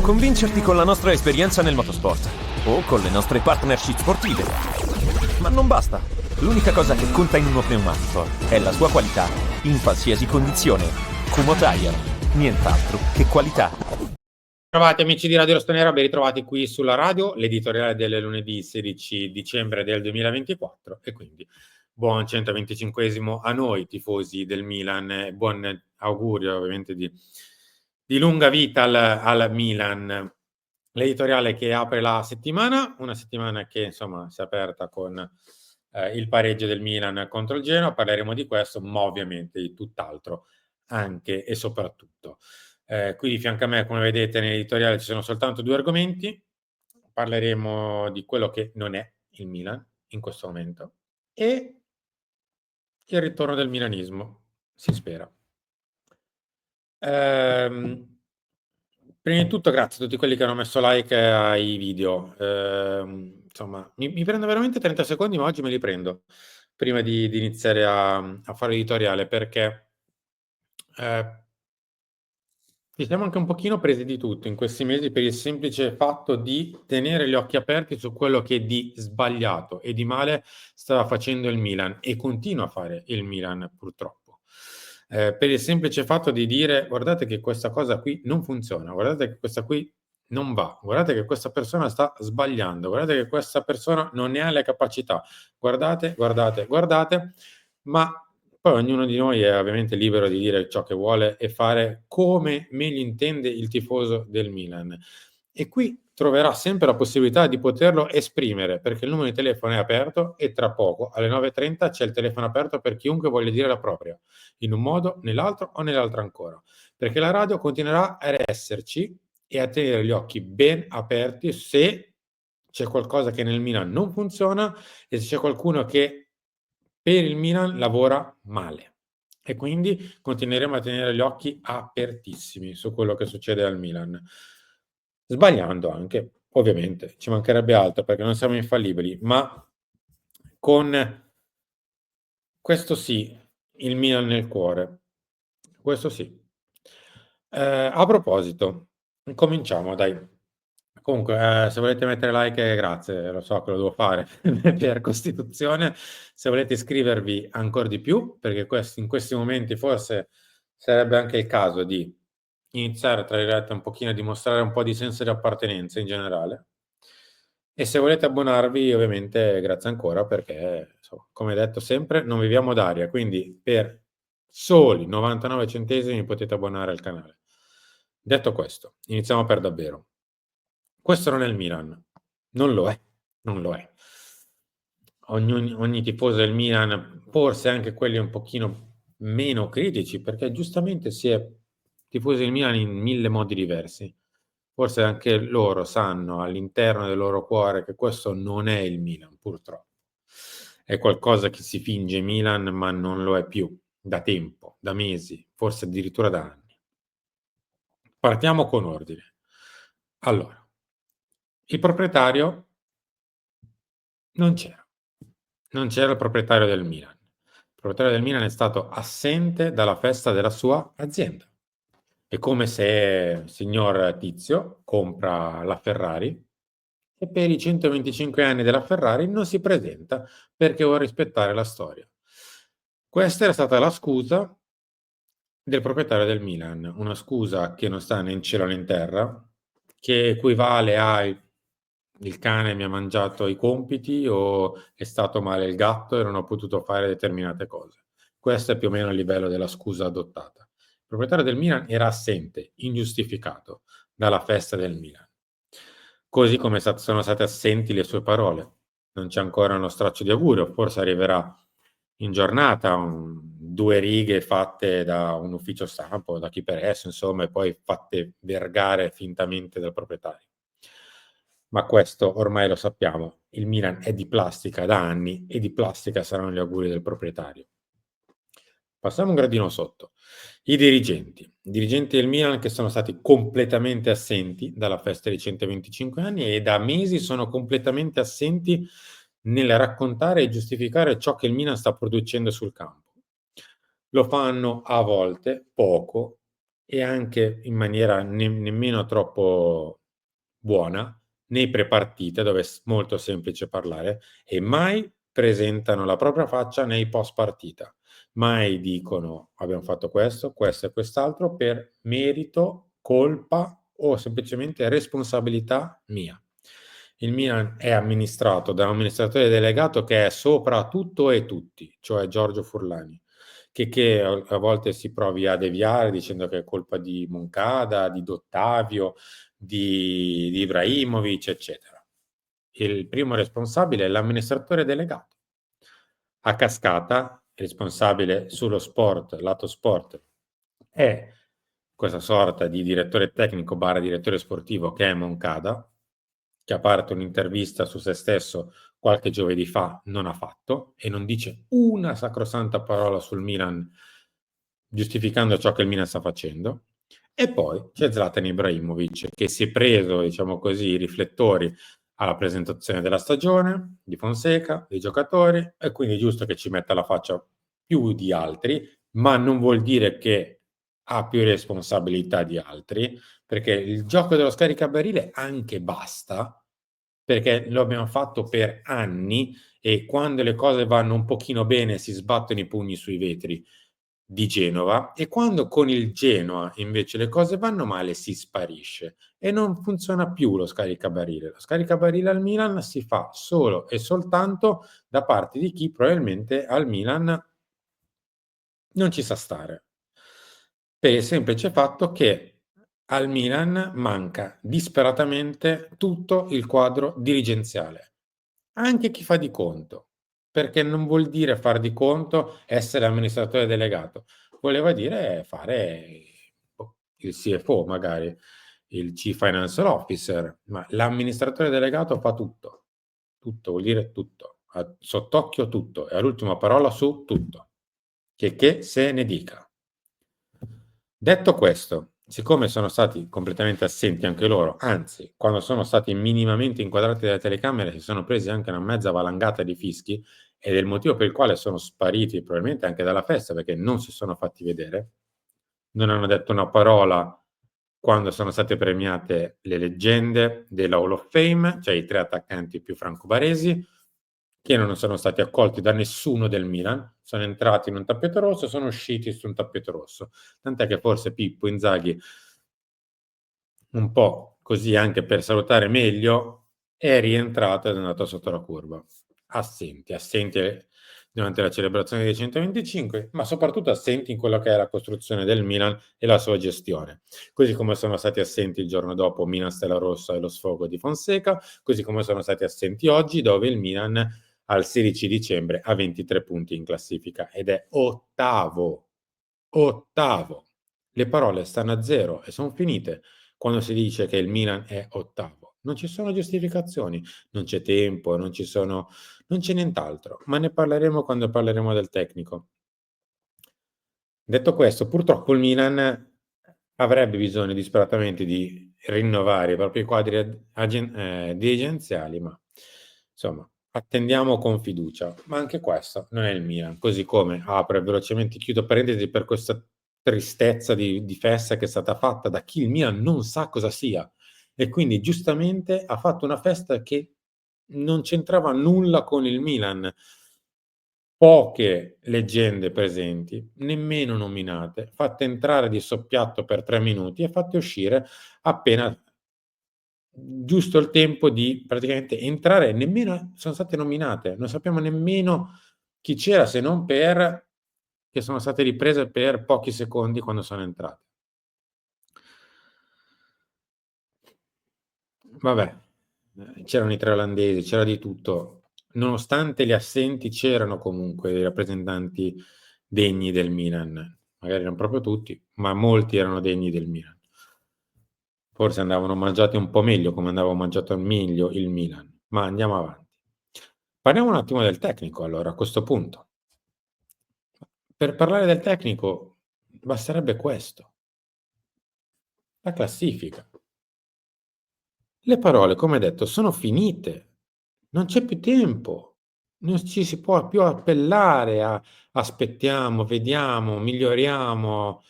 convincerti con la nostra esperienza nel motorsport o con le nostre partnership sportive. Ma non basta. L'unica cosa che conta in uno pneumatico è la sua qualità in qualsiasi condizione. Kumo Tire, nient'altro che qualità. Trovate amici di Radio Rossonera, ben ritrovati qui sulla radio, l'editoriale del lunedì 16 dicembre del 2024 e quindi buon 125esimo a noi tifosi del Milan, buon augurio ovviamente di lunga vita al Milan. L'editoriale che apre la settimana, una settimana che insomma si è aperta con il pareggio del Milan contro il Genoa, parleremo di questo, ma ovviamente di tutt'altro, anche e soprattutto. Qui di fianco a me, come vedete nell'editoriale, ci sono soltanto due argomenti. Parleremo di quello che non è il Milan in questo momento e il ritorno del milanismo, si spera. Prima di tutto grazie a tutti quelli che hanno messo like ai video. Insomma, mi prendo veramente 30 secondi, ma oggi me li prendo prima di iniziare a fare l'editoriale perché ci siamo anche un pochino presi di tutto in questi mesi per il semplice fatto di tenere gli occhi aperti su quello che di sbagliato e di male stava facendo il Milan e continua a fare il Milan purtroppo. Per il semplice fatto di dire guardate che questa cosa qui non funziona, guardate che questa qui non va, guardate che questa persona sta sbagliando, guardate che questa persona non ne ha le capacità, guardate, ma poi ognuno di noi è ovviamente libero di dire ciò che vuole e fare come meglio intende il tifoso del Milan. E qui troverà sempre la possibilità di poterlo esprimere, perché il numero di telefono è aperto e tra poco, alle 9:30, c'è il telefono aperto per chiunque voglia dire la propria, in un modo, nell'altro o nell'altro ancora. Perché la radio continuerà ad esserci e a tenere gli occhi ben aperti se c'è qualcosa che nel Milan non funziona e se c'è qualcuno che per il Milan lavora male e quindi continueremo a tenere gli occhi apertissimi su quello che succede al Milan. Sbagliando anche, ovviamente, ci mancherebbe altro perché non siamo infallibili, ma con questo sì, il Milan nel cuore. Questo sì. A proposito, cominciamo dai. Comunque, se volete mettere like, grazie, lo so che lo devo fare per Costituzione. Se volete iscrivervi ancor di più, perché in questi momenti forse sarebbe anche il caso di iniziare, tra virgolette, un pochino a dimostrare un po' di senso di appartenenza in generale. E se volete abbonarvi, ovviamente, grazie ancora, perché, insomma, come detto sempre, non viviamo d'aria, quindi per soli 99 centesimi potete abbonare al canale. Detto questo, iniziamo per davvero. Questo non è il Milan, non lo è, non lo è. Ogni tifoso del Milan, forse anche quelli un pochino meno critici, perché giustamente si è tifosi del Milan in 1000 modi diversi. Forse anche loro sanno all'interno del loro cuore che questo non è il Milan, purtroppo. È qualcosa che si finge Milan, ma non lo è più, da tempo, da mesi, forse addirittura da anni. Partiamo con ordine. Allora, il proprietario non c'era. Non c'era il proprietario del Milan. Il proprietario del Milan è stato assente dalla festa della sua azienda. È come se il signor Tizio compra la Ferrari e per i 125 anni della Ferrari non si presenta perché vuole rispettare la storia. Questa era stata la scusa del proprietario del Milan, una scusa che non sta né in cielo né in terra, che equivale a il cane mi ha mangiato i compiti o è stato male il gatto e non ho potuto fare determinate cose. Questo è più o meno il livello della scusa adottata. Il proprietario del Milan era assente, ingiustificato, dalla festa del Milan. Così come sono state assenti le sue parole. Non c'è ancora uno straccio di augurio, forse arriverà in giornata 2 righe fatte da un ufficio stampa o da chi per esso, insomma, e poi fatte vergare fintamente dal proprietario. Ma questo ormai lo sappiamo, il Milan è di plastica da anni e di plastica saranno gli auguri del proprietario. Passiamo un gradino sotto. I dirigenti del Milan che sono stati completamente assenti dalla festa dei 125 anni e da mesi sono completamente assenti nel raccontare e giustificare ciò che il Milan sta producendo sul campo. Lo fanno a volte poco, e anche in maniera nemmeno troppo buona, nei prepartite dove è molto semplice parlare, e mai presentano la propria faccia nei post partita. Mai dicono abbiamo fatto questo e quest'altro per merito, colpa o semplicemente responsabilità mia. Il Milan è amministrato da un amministratore delegato che è sopra tutto e tutti, cioè Giorgio Furlani, che a volte si provi a deviare dicendo che è colpa di Moncada, di Dottavio, di Ibrahimovic, eccetera. Il primo responsabile è l'amministratore delegato. A cascata, responsabile sullo sport, lato sport, è questa sorta di direttore tecnico barra direttore sportivo che è Moncada, che a parte un'intervista su se stesso qualche giovedì fa non ha fatto e non dice una sacrosanta parola sul Milan giustificando ciò che il Milan sta facendo. E poi c'è Zlatan Ibrahimovic che si è preso, diciamo così, i riflettori alla presentazione della stagione, di Fonseca, dei giocatori, e quindi è giusto che ci metta la faccia più di altri, ma non vuol dire che ha più responsabilità di altri, perché il gioco dello scaricabarile anche basta, perché lo abbiamo fatto per anni e quando le cose vanno un pochino bene si sbattono i pugni sui vetri di Genova e quando con il Genoa invece le cose vanno male si sparisce e non funziona più lo scaricabarile. Lo scaricabarile al Milan si fa solo e soltanto da parte di chi probabilmente al Milan non ci sa stare. Per il semplice fatto che al Milan manca disperatamente tutto il quadro dirigenziale, anche chi fa di conto, perché non vuol dire far di conto essere amministratore delegato, voleva dire fare il CFO magari, il Chief Financial Officer, ma l'amministratore delegato fa tutto, tutto vuol dire tutto, ha sott'occhio tutto e ha l'ultima parola su tutto, che se ne dica. Detto questo, siccome sono stati completamente assenti anche loro, anzi, quando sono stati minimamente inquadrati dalle telecamere si sono presi anche una mezza valangata di fischi, ed è il motivo per il quale sono spariti probabilmente anche dalla festa, perché non si sono fatti vedere, non hanno detto una parola quando sono state premiate le leggende della Hall of Fame, cioè i 3 attaccanti più franco-baresi, che non sono stati accolti da nessuno del Milan, sono entrati in un tappeto rosso, sono usciti su un tappeto rosso. Tant'è che forse Pippo Inzaghi, un po' così anche per salutare meglio, è rientrato ed è andato sotto la curva. Assenti durante la celebrazione dei 125, ma soprattutto assenti in quello che è la costruzione del Milan e la sua gestione. Così come sono stati assenti il giorno dopo Milan Stella Rossa e lo sfogo di Fonseca, così come sono stati assenti oggi, dove il Milan al 16 dicembre ha 23 punti in classifica ed è ottavo. Ottavo. Le parole stanno a zero e son finite quando si dice che il Milan è ottavo. Non ci sono giustificazioni, non c'è tempo, non c'è nient'altro, ma ne parleremo quando parleremo del tecnico. Detto questo, purtroppo il Milan avrebbe bisogno disperatamente di rinnovare i propri quadri dirigenziali, ma insomma attendiamo con fiducia. Ma anche questo non è il Milan, così come apro velocemente, chiudo parentesi per questa tristezza di festa che è stata fatta da chi il Milan non sa cosa sia e quindi giustamente ha fatto una festa che non c'entrava nulla con il Milan. Poche leggende presenti, nemmeno nominate, fatte entrare di soppiatto per 3 minuti e fatte uscire appena giusto il tempo di praticamente entrare, nemmeno sono state nominate, non sappiamo nemmeno chi c'era se non per che sono state riprese per pochi secondi quando sono entrate. Vabbè, c'erano i 3 olandesi, c'era di tutto. Nonostante gli assenti c'erano comunque dei rappresentanti degni del Milan. Magari non proprio tutti, ma molti erano degni del Milan. Forse andavano mangiati un po' meglio come andava mangiato meglio il Milan, ma andiamo avanti. Parliamo un attimo del tecnico allora a questo punto. Per parlare del tecnico basterebbe questo, la classifica. Le parole, come detto, sono finite. Non c'è più tempo. Non ci si può più appellare a aspettiamo, vediamo, miglioriamo.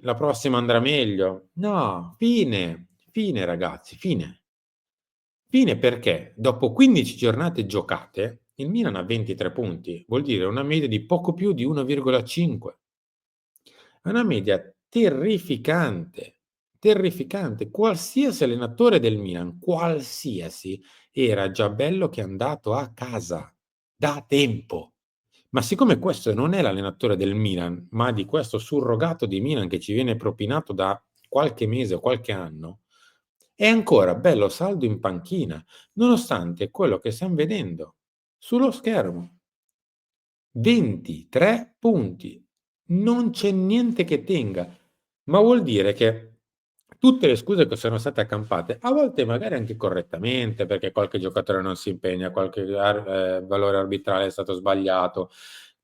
la prossima andrà meglio. No, fine ragazzi, fine. Fine perché dopo 15 giornate giocate, il Milan ha 23 punti, vuol dire una media di poco più di 1,5. È una media terrificante, terrificante. Qualsiasi allenatore del Milan, qualsiasi, era già bello che è andato a casa da tempo. Ma siccome questo non è l'allenatore del Milan, ma di questo surrogato di Milan che ci viene propinato da qualche mese o qualche anno, è ancora bello saldo in panchina, nonostante quello che stiam vedendo sullo schermo. 23 punti. Non c'è niente che tenga, ma vuol dire che tutte le scuse che sono state accampate, a volte magari anche correttamente, perché qualche giocatore non si impegna, qualche valore arbitrale è stato sbagliato,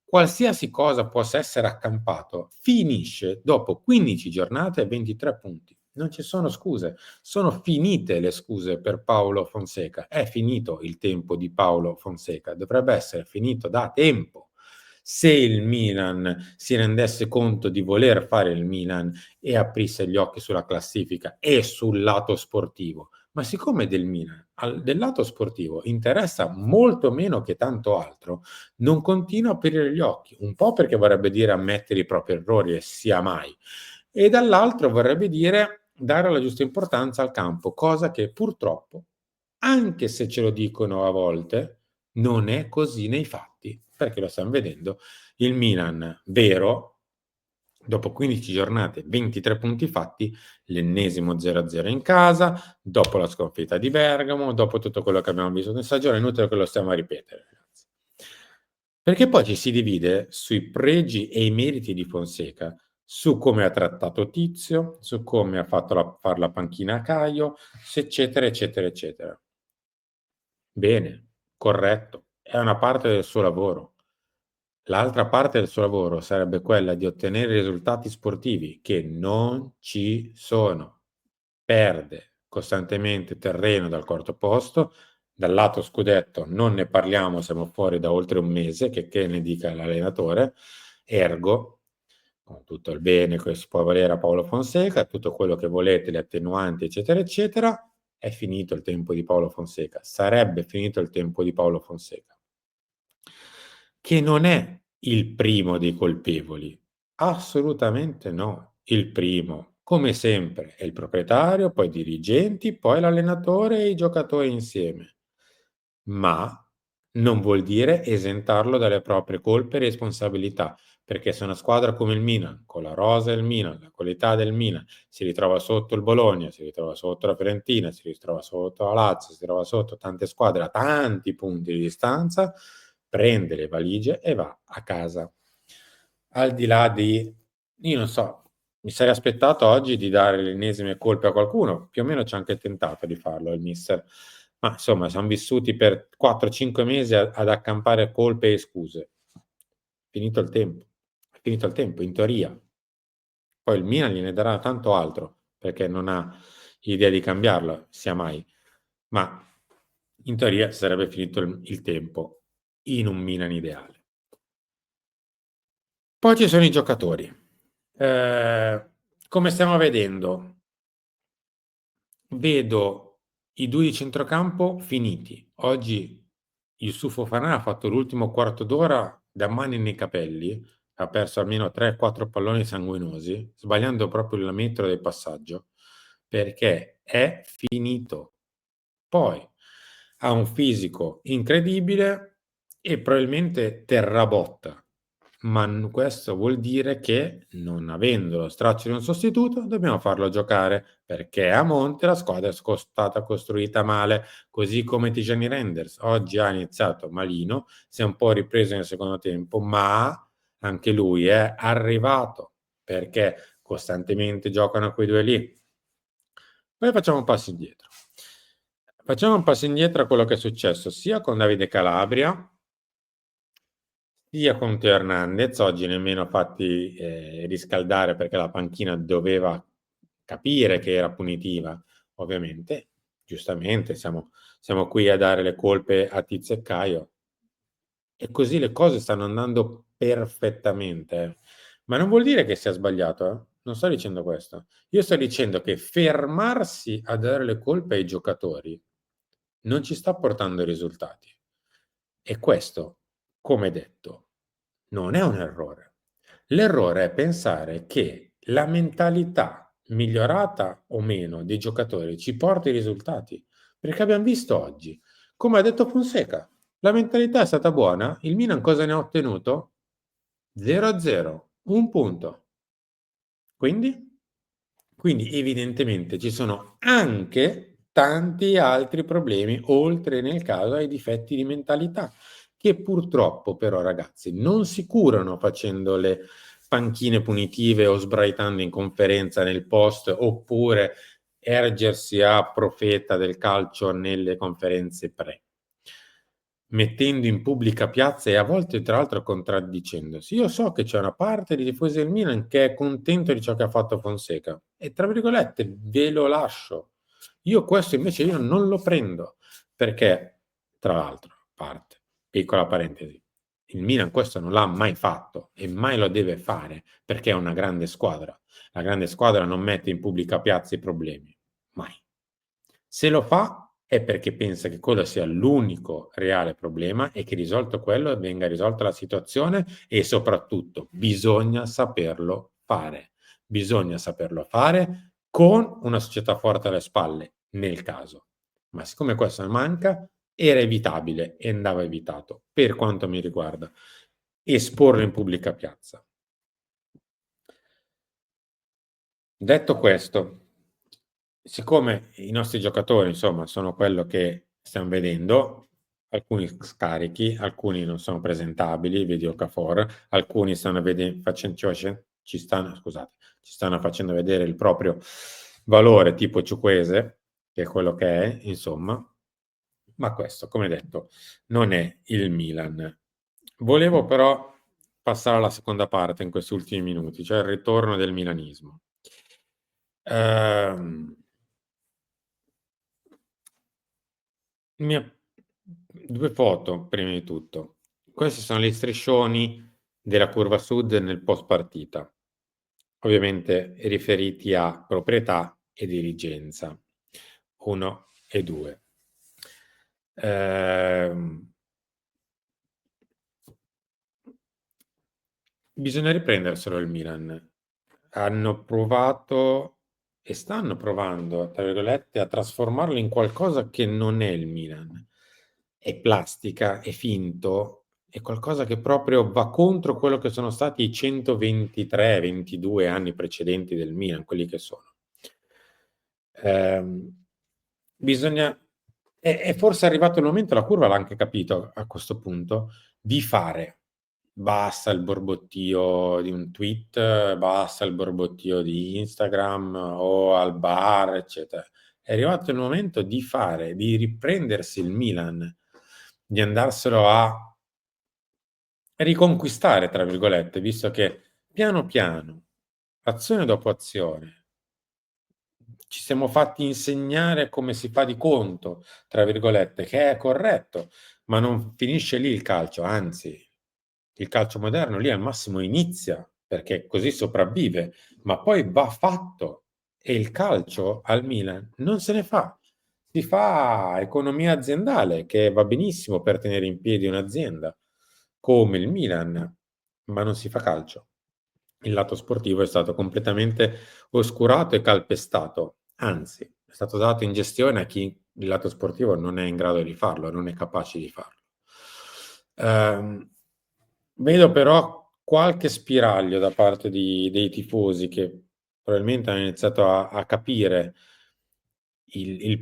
qualsiasi cosa possa essere accampato, finisce dopo 15 giornate e 23 punti. Non ci sono scuse, sono finite le scuse per Paulo Fonseca. È finito il tempo di Paulo Fonseca, dovrebbe essere finito da tempo. Se il Milan si rendesse conto di voler fare il Milan e aprisse gli occhi sulla classifica e sul lato sportivo, ma siccome del Milan, del lato sportivo interessa molto meno che tanto altro, non continua a aprire gli occhi, un po' perché vorrebbe dire ammettere i propri errori e sia mai, e dall'altro vorrebbe dire dare la giusta importanza al campo, cosa che purtroppo, anche se ce lo dicono a volte, non è così nei fatti, perché lo stiamo vedendo. Il Milan, vero, dopo 15 giornate, 23 punti fatti, l'ennesimo 0-0 in casa, dopo la sconfitta di Bergamo, dopo tutto quello che abbiamo visto in stagione, è inutile che lo stiamo a ripetere, ragazzi. Perché poi ci si divide sui pregi e i meriti di Fonseca, su come ha trattato Tizio, su come ha fatto far la panchina a Caio, eccetera, eccetera, eccetera. Bene, corretto, è una parte del suo lavoro. L'altra parte del suo lavoro sarebbe quella di ottenere risultati sportivi che non ci sono. Perde costantemente terreno dal quarto posto, dal lato scudetto non ne parliamo, siamo fuori da oltre un mese, che ne dica l'allenatore, ergo, con tutto il bene che si può volere a Paolo Fonseca, tutto quello che volete, le attenuanti, eccetera, eccetera, è finito il tempo di Paolo Fonseca, sarebbe finito il tempo di Paolo Fonseca, che non è il primo dei colpevoli, assolutamente no. Il primo, come sempre, è il proprietario, poi i dirigenti, poi l'allenatore e i giocatori insieme. Ma non vuol dire esentarlo dalle proprie colpe e responsabilità, perché se una squadra come il Milan, con la rosa del Milan, la qualità del Milan, si ritrova sotto il Bologna, si ritrova sotto la Fiorentina, si ritrova sotto la Lazio, si ritrova sotto tante squadre a tanti punti di distanza, prende le valigie e va a casa. Al di là di, io non so, mi sarei aspettato oggi di dare le ennesime colpe a qualcuno, più o meno ci ha anche tentato di farlo il mister, ma insomma siamo vissuti per 4-5 mesi ad accampare colpe e scuse. Finito il tempo, è finito il tempo, in teoria. Poi il Milan gliene darà tanto altro, perché non ha idea di cambiarlo, sia mai. Ma in teoria sarebbe finito il tempo in un Milan ideale. Poi ci sono i giocatori. Come stiamo vedendo, vedo i due di centrocampo finiti. Oggi Youssouf Fofana ha fatto l'ultimo quarto d'ora da mani nei capelli, ha perso almeno 3-4 palloni sanguinosi, sbagliando proprio il metro del passaggio, perché è finito. Poi ha un fisico incredibile e probabilmente terrabotta, ma questo vuol dire che, non avendo lo straccio di un sostituto, dobbiamo farlo giocare, perché a monte la squadra è stata costruita male, così come Tijani Renders. Oggi ha iniziato malino, si è un po' ripreso nel secondo tempo, ma anche lui è arrivato, perché costantemente giocano quei due lì. Poi facciamo un passo indietro. Facciamo un passo indietro a quello che è successo sia con Davide Calabria, sia con Teo Hernandez. Oggi nemmeno fatti riscaldare, perché la panchina doveva capire che era punitiva, ovviamente. Giustamente, siamo qui a dare le colpe a Tizio e Caio. E così le cose stanno andando perfettamente. Ma non vuol dire che sia sbagliato, non sto dicendo questo. Io sto dicendo che fermarsi a dare le colpe ai giocatori non ci sta portando risultati. E questo, come detto, non è un errore. L'errore è pensare che la mentalità migliorata o meno dei giocatori ci porti i risultati, perché abbiamo visto oggi, come ha detto Fonseca, la mentalità è stata buona, il Milan cosa ne ha ottenuto? 0-0, un punto. Quindi evidentemente ci sono anche tanti altri problemi, oltre nel caso ai difetti di mentalità, che purtroppo però ragazzi non si curano facendo le panchine punitive o sbraitando in conferenza nel post, oppure ergersi a profeta del calcio nelle conferenze pre, mettendo in pubblica piazza e a volte tra l'altro contraddicendosi. Io so che c'è una parte di tifosi del Milan che è contento di ciò che ha fatto Fonseca e tra virgolette ve lo lascio. Io questo invece io non lo prendo perché, tra l'altro, parte, piccola parentesi, il Milan questo non l'ha mai fatto e mai lo deve fare perché è una grande squadra. La grande squadra non mette in pubblica piazza i problemi, mai. Se lo fa è perché pensa che quello sia l'unico reale problema e che risolto quello venga risolta la situazione e soprattutto bisogna saperlo fare. Bisogna saperlo fare con una società forte alle spalle, nel caso. Ma siccome questo manca, era evitabile e andava evitato, per quanto mi riguarda, esporlo in pubblica piazza. Detto questo, siccome i nostri giocatori, insomma, sono quello che stiamo vedendo, alcuni scarichi, alcuni non sono presentabili, vedi Okafor, alcuni stanno ci stanno facendo vedere il proprio valore tipo Ciukwese, che è quello che è, insomma, ma questo, come detto, non è il Milan. Volevo però passare alla seconda parte in questi ultimi minuti, cioè il ritorno del milanismo. Ehm, mia- Due foto, prima di tutto. Questi sono gli striscioni della curva sud nel post partita, ovviamente riferiti a proprietà e dirigenza, 1 e 2. Bisogna riprenderselo il Milan. Hanno provato e stanno provando, tra virgolette, a trasformarlo in qualcosa che non è il Milan. È plastica, è finto, è qualcosa che proprio va contro quello che sono stati i 123-22 anni precedenti del Milan, quelli che sono. Bisogna è forse arrivato il momento, la curva l'ha anche capito a questo punto, di fare. Basta il borbottio di un tweet, basta il borbottio di Instagram o al bar, eccetera. È arrivato il momento di fare, di riprendersi il Milan, di andarselo a riconquistare, tra virgolette, visto che piano piano, azione dopo azione, ci siamo fatti insegnare come si fa di conto, tra virgolette, che è corretto, ma non finisce lì il calcio, anzi, il calcio moderno lì al massimo inizia, perché così sopravvive, ma poi va fatto e il calcio al Milan non se ne fa. Si fa economia aziendale, che va benissimo per tenere in piedi un'azienda, come il Milan, ma non si fa calcio. Il lato sportivo è stato completamente oscurato e calpestato, anzi, è stato dato in gestione a chi il lato sportivo non è in grado di farlo, non è capace di farlo. Vedo però qualche spiraglio da parte dei tifosi che probabilmente hanno iniziato a capire i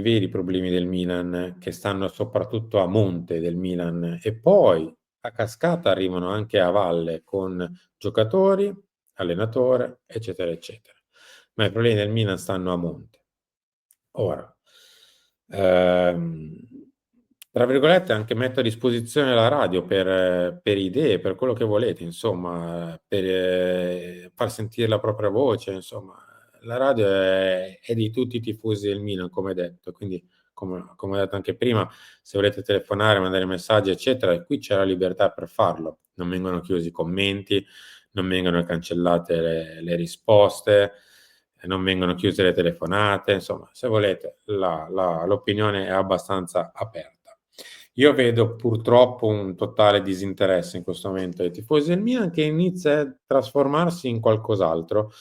veri problemi del Milan, che stanno soprattutto a monte del Milan, e poi a cascata arrivano anche a valle con giocatori, allenatore, eccetera, eccetera. Ma i problemi del Milan stanno a monte. Ora, ehm, tra virgolette, anche metto a disposizione la radio per idee, per quello che volete, insomma, per far sentire la propria voce, insomma. La radio è di tutti i tifosi del Milan, come detto, quindi come ho detto anche prima, se volete telefonare, mandare messaggi, eccetera, qui c'è la libertà per farlo. Non vengono chiusi i commenti, non vengono cancellate le risposte, non vengono chiuse le telefonate, insomma, se volete, l'opinione è abbastanza aperta. Io vedo purtroppo un totale disinteresse in questo momento dei tifosi del Milan, che inizia a trasformarsi in qualcos'altro.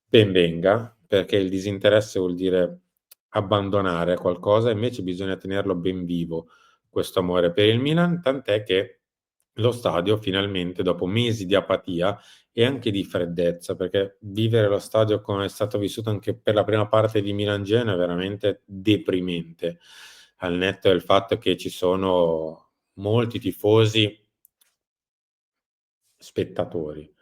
Ben venga, perché il disinteresse vuol dire abbandonare qualcosa, invece bisogna tenerlo ben vivo, questo amore per il Milan, tant'è che lo stadio finalmente, dopo mesi di apatia e anche di freddezza, perché vivere lo stadio come è stato vissuto anche per la prima parte di Milan-Genoa è veramente deprimente, al netto del fatto che ci sono molti tifosi spettatori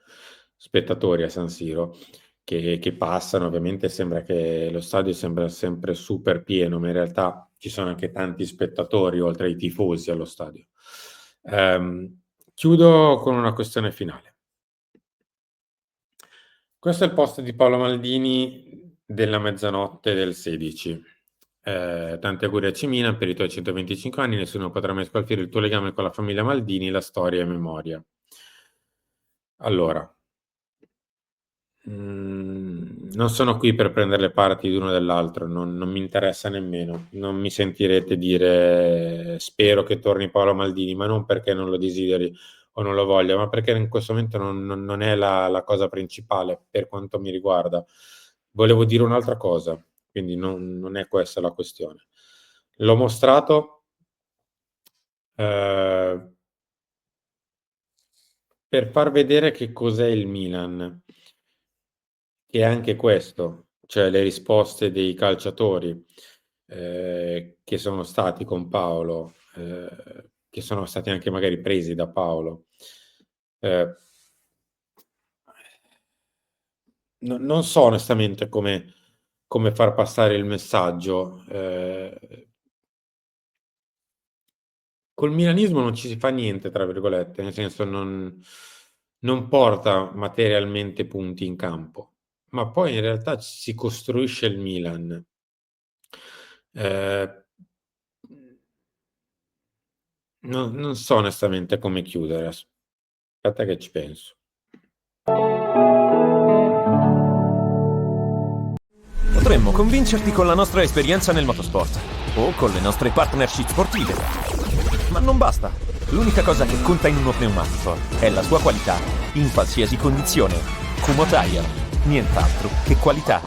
a San Siro che passano. Ovviamente sembra che lo stadio sembra sempre super pieno, ma in realtà ci sono anche tanti spettatori oltre ai tifosi allo stadio. Chiudo con una questione finale. Questo è il post di Paolo Maldini della mezzanotte del 16. Tanti auguri a C Milan per i tuoi 125 anni, nessuno potrà mai scalfire il tuo legame con la famiglia Maldini, la storia e memoria. Allora, non sono qui per prendere le parti di uno o dell'altro, non mi interessa nemmeno. Non mi sentirete dire spero che torni Paolo Maldini, ma non perché non lo desideri o non lo voglia, ma perché in questo momento non è la cosa principale per quanto mi riguarda. Volevo dire un'altra cosa, quindi non è questa la questione. L'ho mostrato per far vedere che cos'è il Milan. E anche questo, cioè le risposte dei calciatori che sono stati con Paolo, che sono stati anche magari presi da Paolo. Non so onestamente come far passare il messaggio. Col milanismo non ci si fa niente, tra virgolette, nel senso non porta materialmente punti in campo, ma poi in realtà si costruisce il Milan. Non so onestamente come chiudere. Aspetta che ci penso. Potremmo convincerti con la nostra esperienza nel motorsport o con le nostre partnership sportive. Ma non basta. L'unica cosa che conta in uno pneumatico è la sua qualità in qualsiasi condizione. Kumho Tire. Nient'altro che qualità.